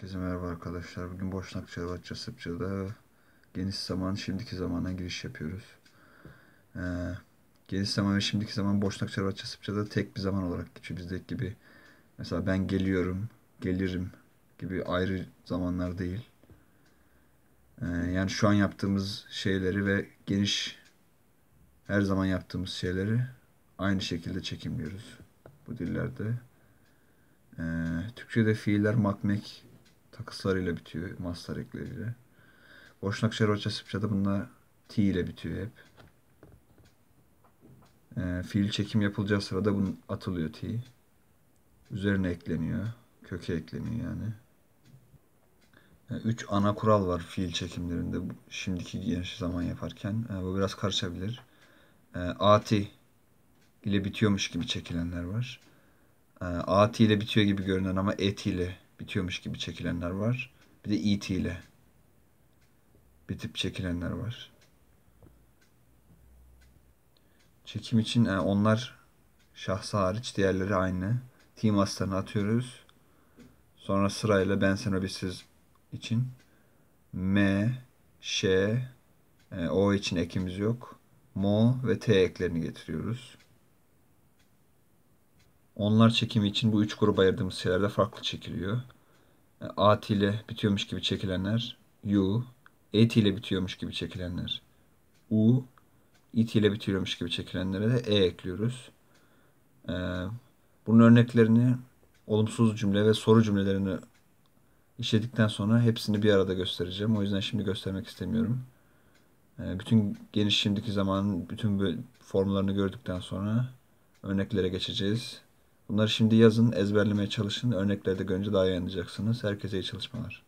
Herkese merhaba arkadaşlar. Bugün Boşnak Arapça Sırpça'da geniş zaman, şimdiki zamana giriş yapıyoruz. Ee, Geniş zaman ve şimdiki zaman Boşnak Arapça Sırpça'da tek bir zaman olarak geçiyor. Bizdeki gibi mesela ben geliyorum, gelirim gibi ayrı zamanlar değil. Yani şu an yaptığımız şeyleri ve geniş her zaman yaptığımız şeyleri aynı şekilde çekimliyoruz bu dillerde. Türkçe'de fiiller makmek takıslarıyla bitiyor, mastar ekleriyle. Boşnak Şervaça Sırpça'da bunlar T ile bitiyor hep. Fiil çekim yapılacağı sırada bunun atılıyor T. Üzerine ekleniyor. Köke ekleniyor yani. Üç ana kural var fiil çekimlerinde şimdiki geniş zaman yaparken. Bu biraz karışabilir. Ati ile bitiyormuş gibi çekilenler var. Ati ile bitiyor gibi görünen ama eti ile bitiyormuş gibi çekilenler var. Bir de iti ile bitip çekilenler var. Çekim için onlar şahsı hariç diğerleri aynı. Team astarını atıyoruz. Sonra sırayla ben sen o biz siz için M, Ş, O için ekimiz yok. Mo ve T eklerini getiriyoruz. Onlar çekimi için bu üç gruba ayırdığımız şeylerde farklı çekiliyor. At ile bitiyormuş gibi çekilenler U, Et ile bitiyormuş gibi çekilenler U, It ile bitiriyormuş gibi çekilenlere de E ekliyoruz. E, Bunun örneklerini olumsuz cümle ve soru cümlelerini işledikten sonra hepsini bir arada göstereceğim. O yüzden şimdi göstermek istemiyorum. Bütün geniş şimdiki zamanın bütün formlarını gördükten sonra örneklere geçeceğiz. Bunları şimdi yazın, ezberlemeye çalışın. Örnekleri de görünce daha iyi anlayacaksınız. Herkese iyi çalışmalar.